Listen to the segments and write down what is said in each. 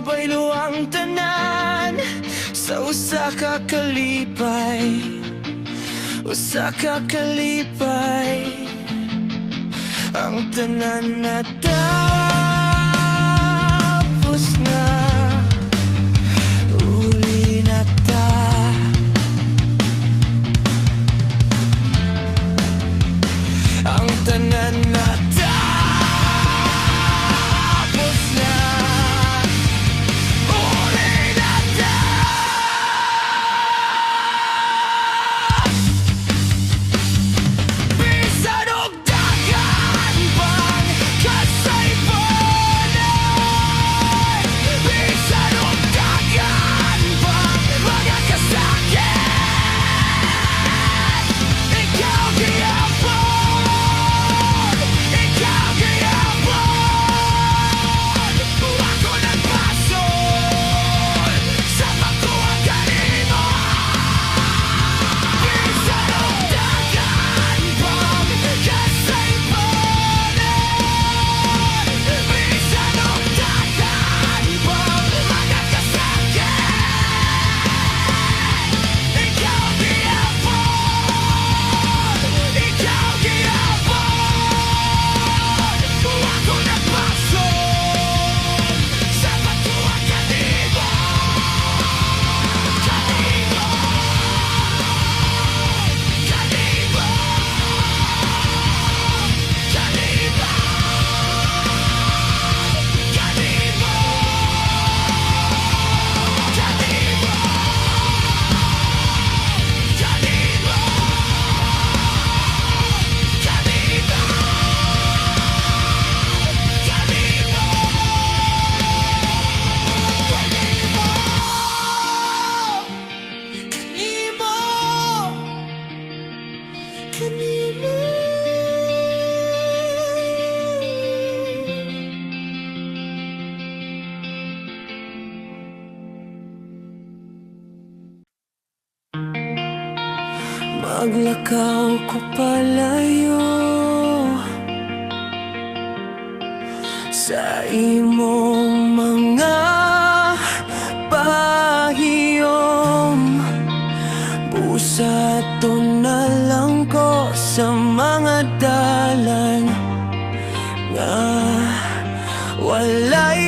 baylo ang tanan sa usa ka kalipay, usa ka kalipay. Ang tanan na tapos na, uli na ta. Ang tanan na tapos na, uli na ta. Bisan og dagan pang kasaypanan, bisan og dagan pang mga kasakit, ikaw gihapon, ikaw gihapon. Ako nagpasol sa pagkuha kanimo. Bisan og dagan pang kasaypanan, bisan og dagan pang mga kasakit, ikaw gihapon, ikaw gihapon. Ako nagpasol sa pagkuha kanimo. Kanimo, kanimo, kanimo, kanimo, kanimo, maglakaw ko palayo sa imong mga pahiyom. Busato na lang ko sa mga dalan nga walay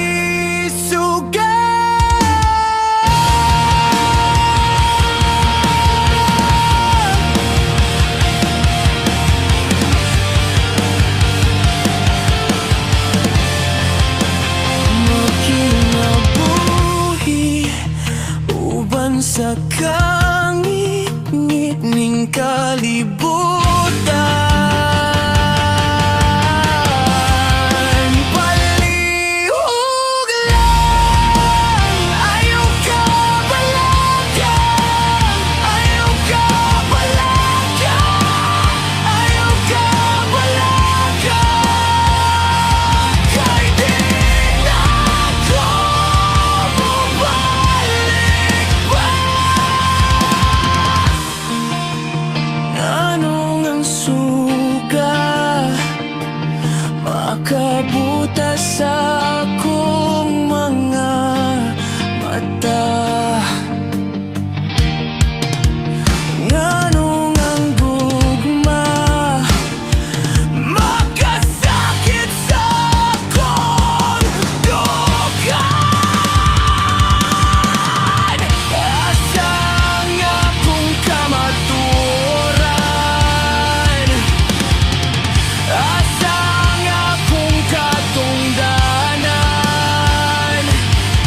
sugat. Makinabuhi uban sa kangit-ngit ning kalibutan. Palihog lang, ayaw ka balagan, ayaw ka balagan, ayaw ka balagan. Kay di na ako bumalik pa. Anong ang suga makabutas sa akong mga mata? Anong ang gugma makasakit sa akong dugan? Asa nga akong kamaturan? Asa nga akong katungdanan?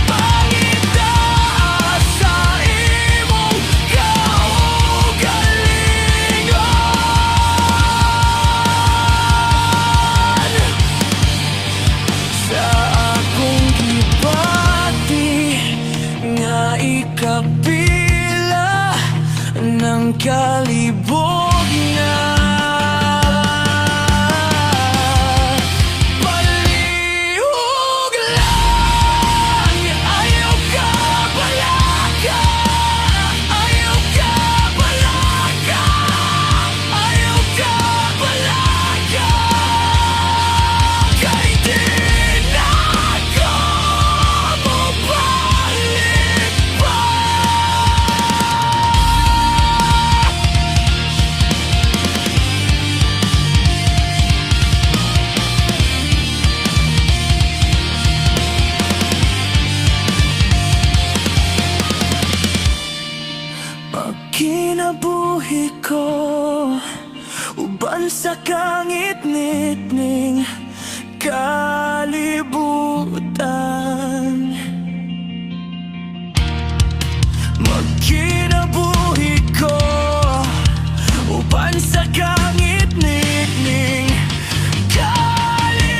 Pangita sa imong kaugalingon. Sa akong gibati nga ikapila ng kalibog na. Palihog lang, ayaw ka balagan, ayaw ka balagan, ayaw ka balagan. Kay di na ako mabalik. sa kangit-ngitning kalibutan. Magkinabuhi ko upan sa kangit-ngitning kalibutan.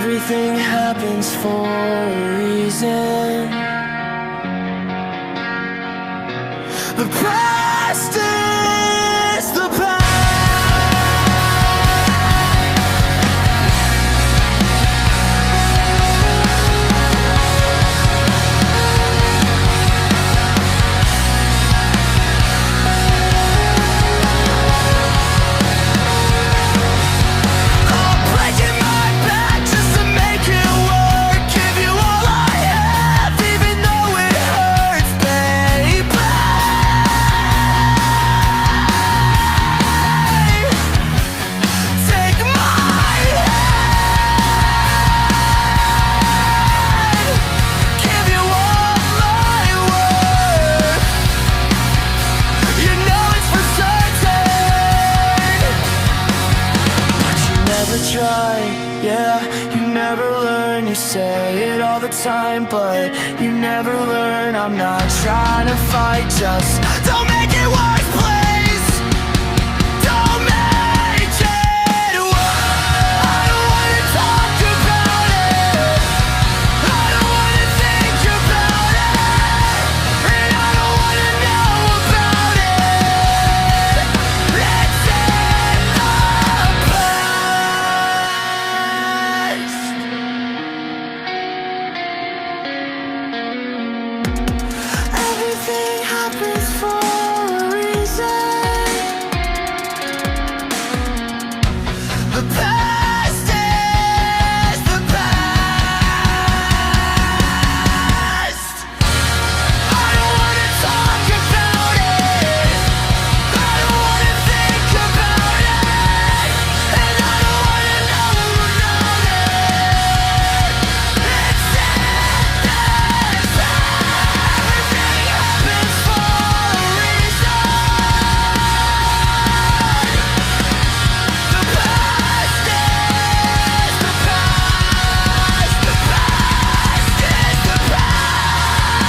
Everything happens for a reason. The past is the past. Try, yeah, you never learn. You say it all the time, but you never learn. I'm not trying to fight, just don't make it worse, please. Don't make it worse. I don't wanna talk about it. I don't wanna think about it. And I don't wanna know about it. Let's end the everything happens for a reason. The past is the past. I don't wanna talk about it. I don't wanna think about it. And I don't wanna know about it. Let's end this. Everything happens for a reason. The past is the past. The past is the past.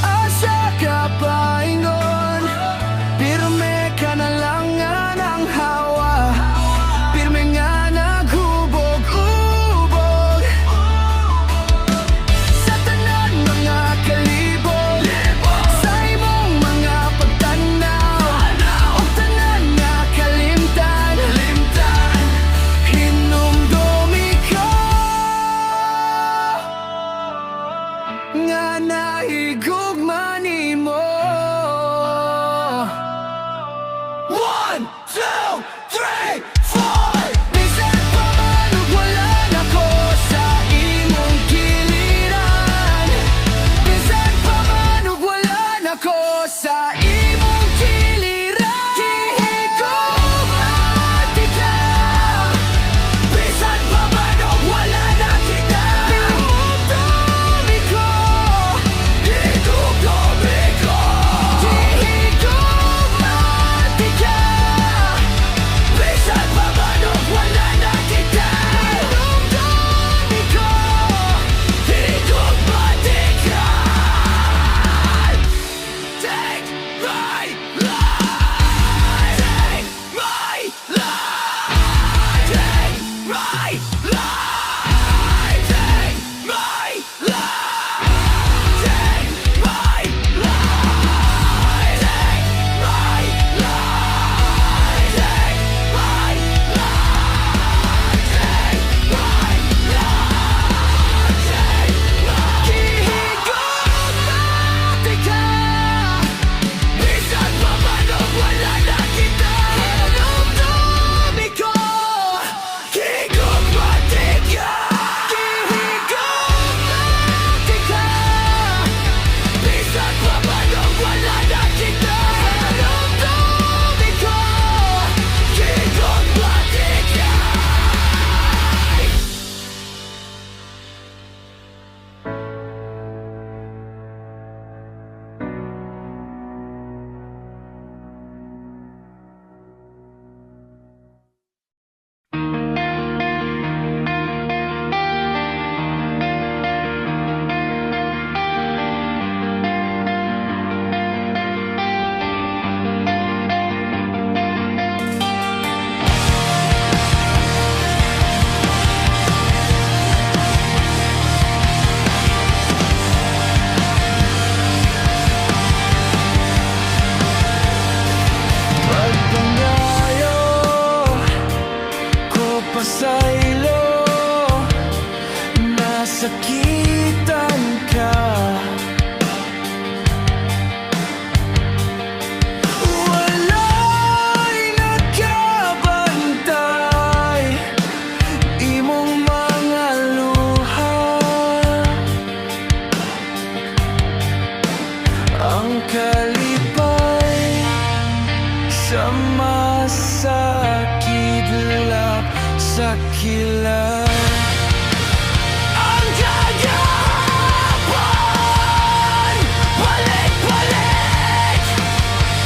Asa ka paingon? Pirme ka na lang nga ng hawa. Pirme nga naghubog-ubog sa tanan mga kalibog. balik. Ang kagahapon, balik-balik.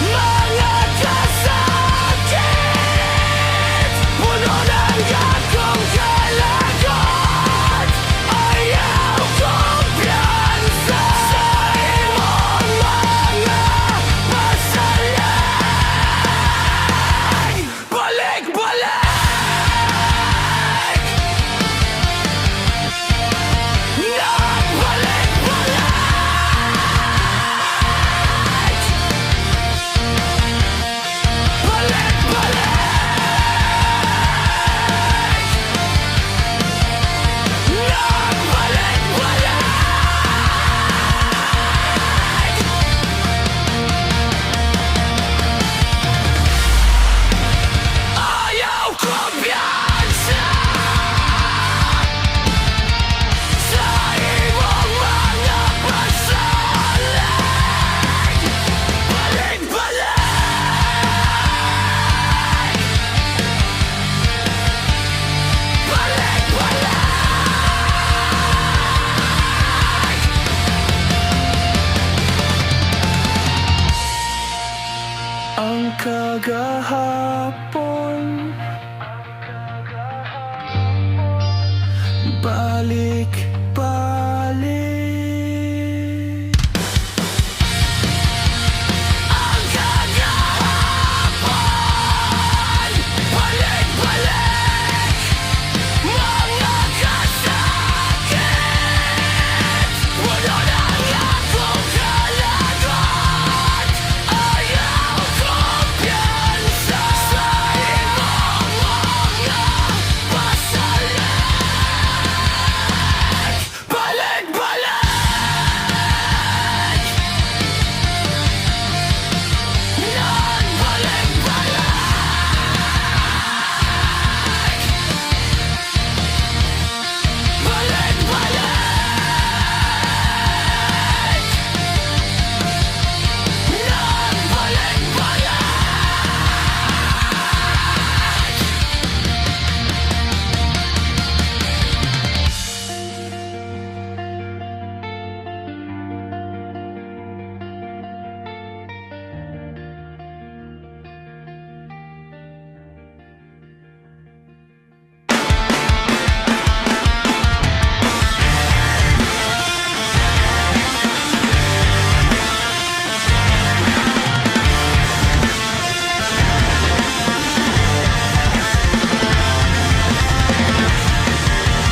Mga kasakit, puno ng akong kalagot. Ayaw kumpiyansa sa imong mga pasalag. Balik-balik. Ang kagahapon, balik-balik. Ang kagahapon, balik-balik. Mga kasakit, puno ng akong kalagot. Ayaw kumpiyansa sa imong mga pasalag. Balik-balik. Nang balik-balik. Balik-balik. Nang balik-balik.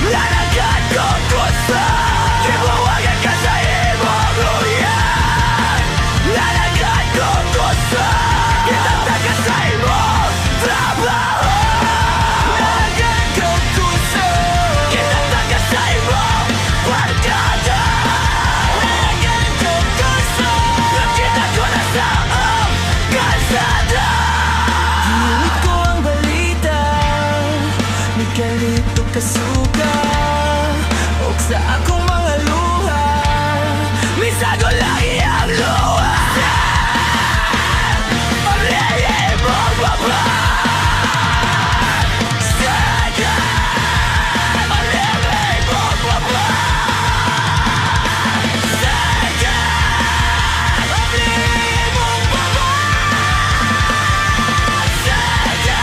Lalagyan ko gusto, ibuwagan ka sa imong luyan. Lalagyan ko gusto, itatag ka sa imong trabaho. Lalagyan ko gusto, itatag ka sa imong barkada. Lalagyan ko gusto, nakita ko na sa iyong kalsada. Dinig ko ang balita, may ganito kasuka, o sa akong mga luha, minsan ko lang iyang luha. Pag-iibig mong baba, sada. Pag-iibig mong baba, sada. Pag-iibig mong baba, sada.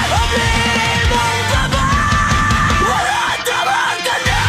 Pag-iibig mong baba, wala tamang ka na.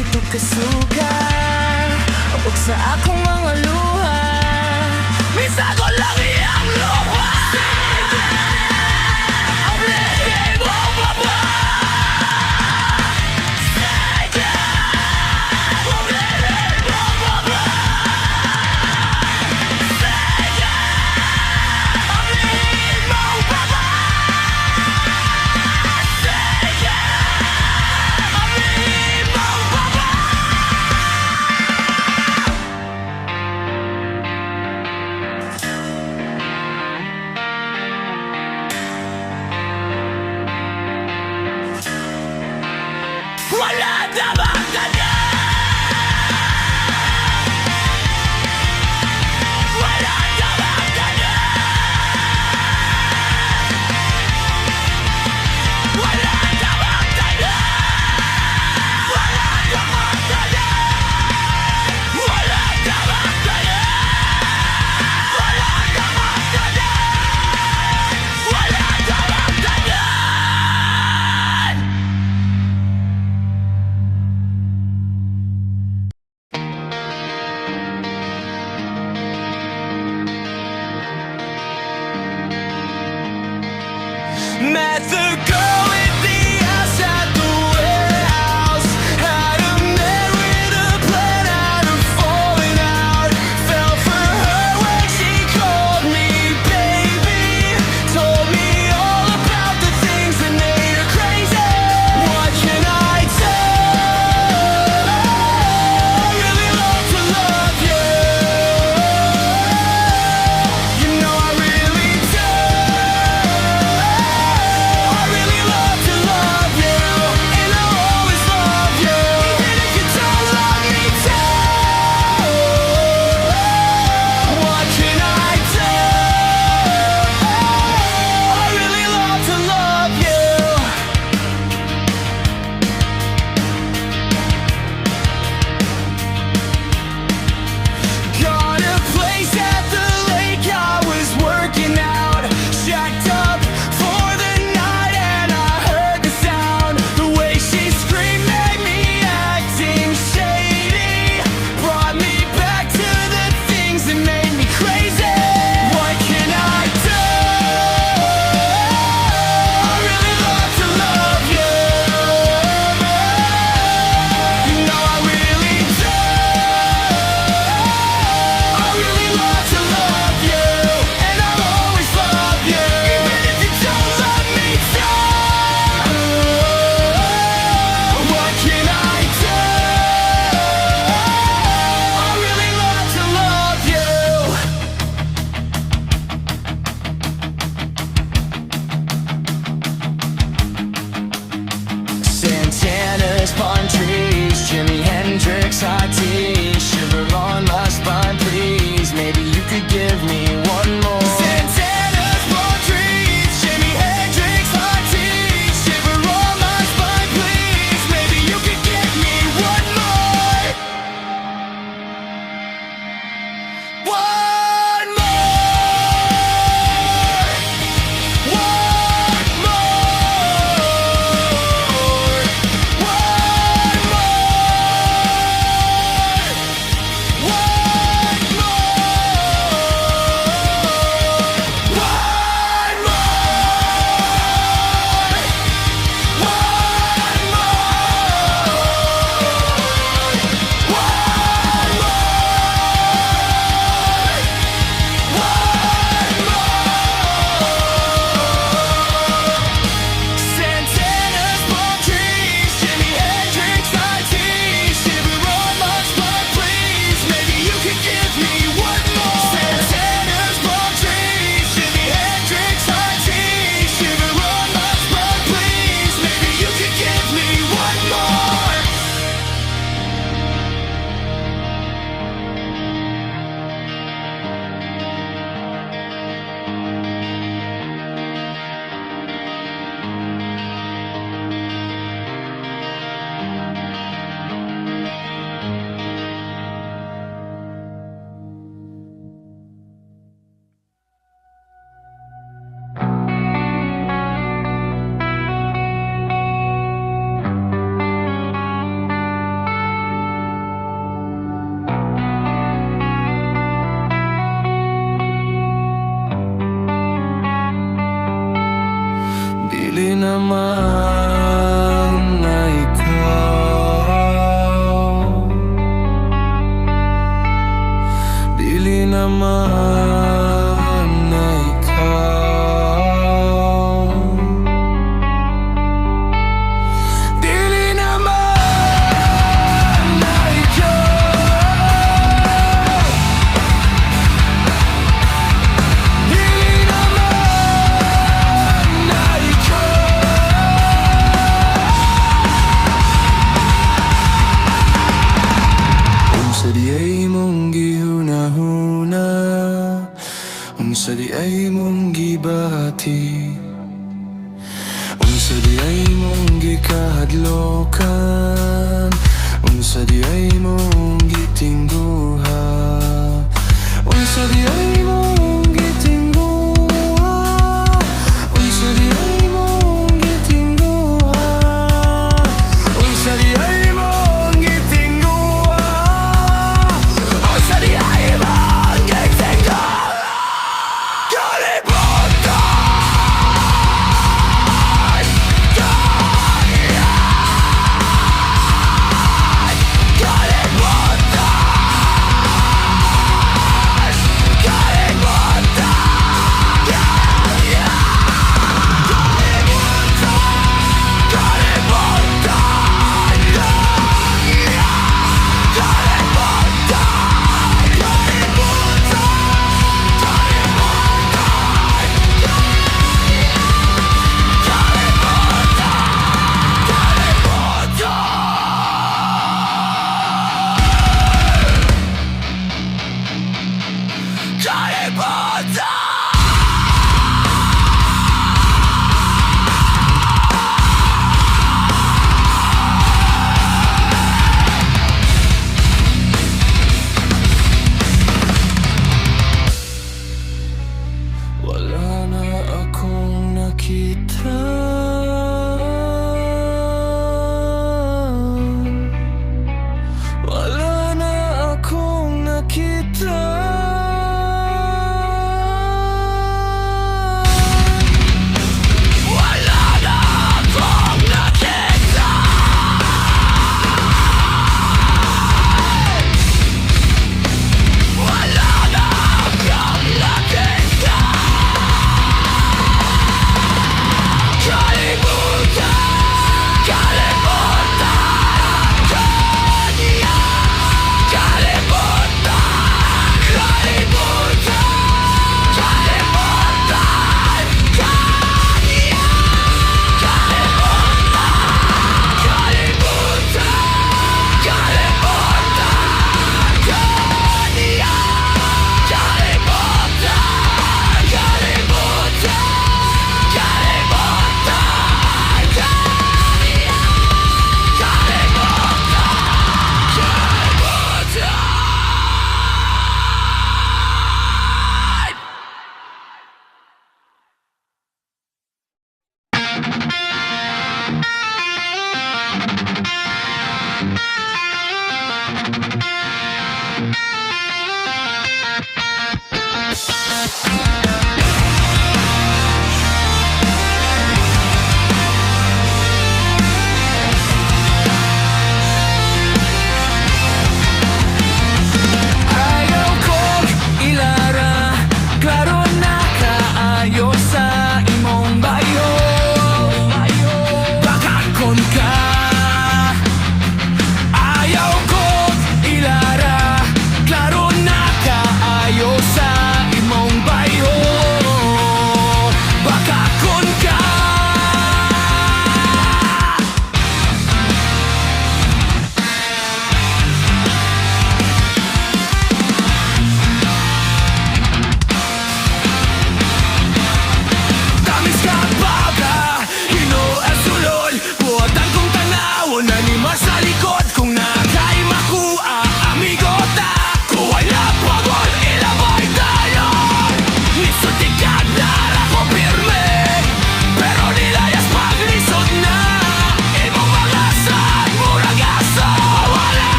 ito kasuga ug sa akong mga luha minsan ko lang iyang luha. Ang lihim mong baba. Wala namang ganda. Wala namang ganda. Wala namang ganda. Wala namang ganda. Wala namang ganda. Wala namang ganda. Wala namang ganda. Met the girl with the ass at the warehouse. Had a man with a plan out of falling out. Fell for her when she called me baby. Told me all about the things that made her crazy. What can I say? I really love to love you. You know I really do. I really Unsa di ay mong gibati, unsa di ay mong gikahadlokan, unsa di ay mong gitingguha, unsa di ay mong gitingguha, unsa di ay mong gitingguha, unsa di ay mong gitingguha, unsa di ay mong gitingguha. Wala na akong nakita, wala na akong nakita.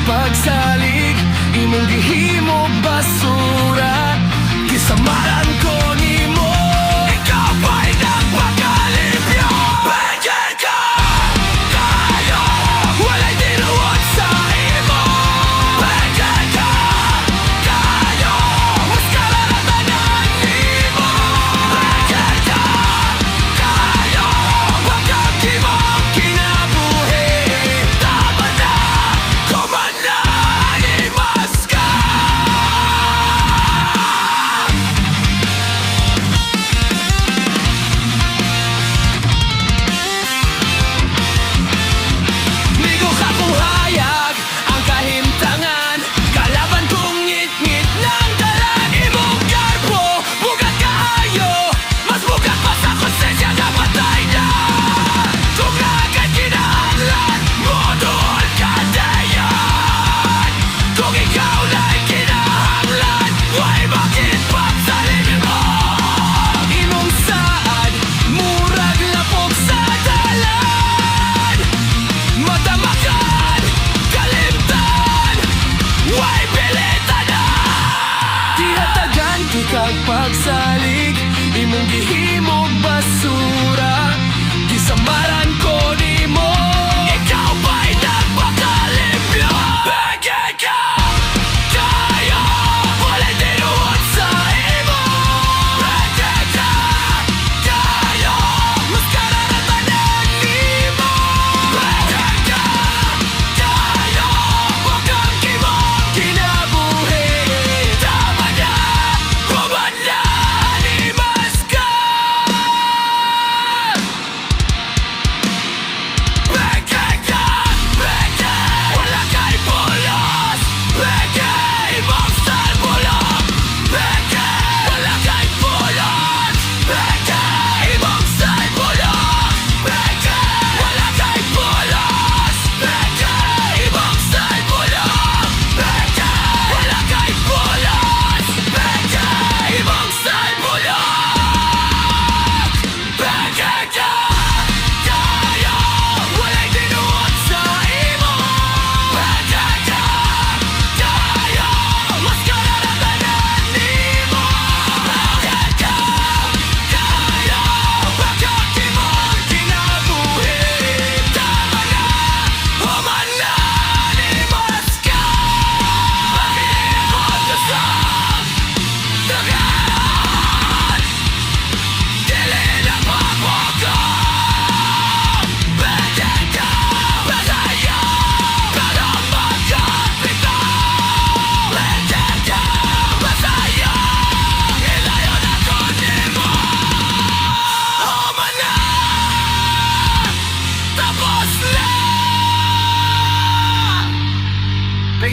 Pagsalig, imong gihimo basura, kisamaran ko nimo, ikaw ba'y nagpagkalipyo? Benjie ka kayo, wala'y tinuod sa imo. Benjie ka kayo, mas kararatanan nimo. Benjie ka kayo, pagkag imong kinabuhi, tama na, kuman na imas ka.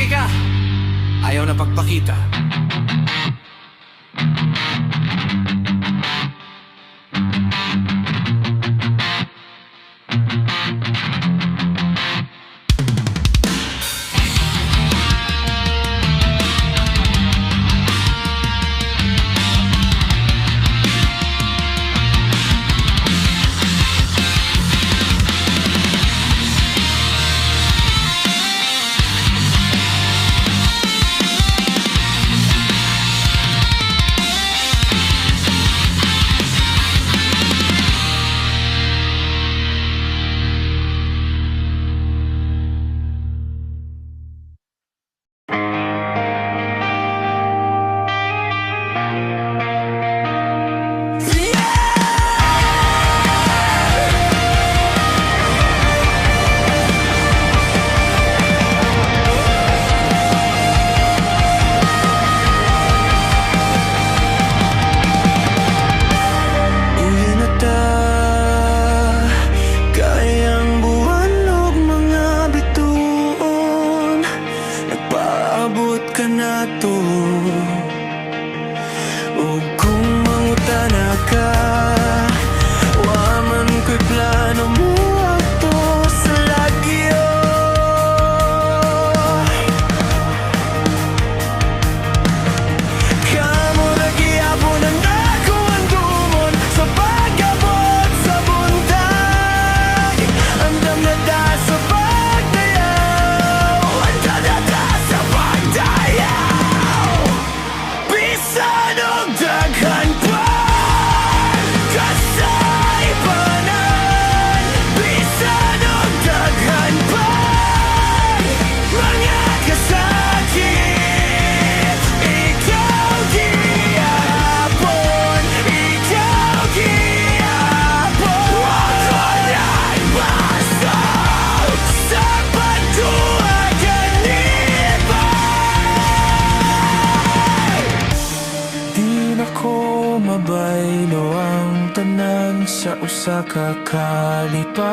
ka, ayaw na pagpakita. Mabaylo ang tanan sa usa ka kalipay.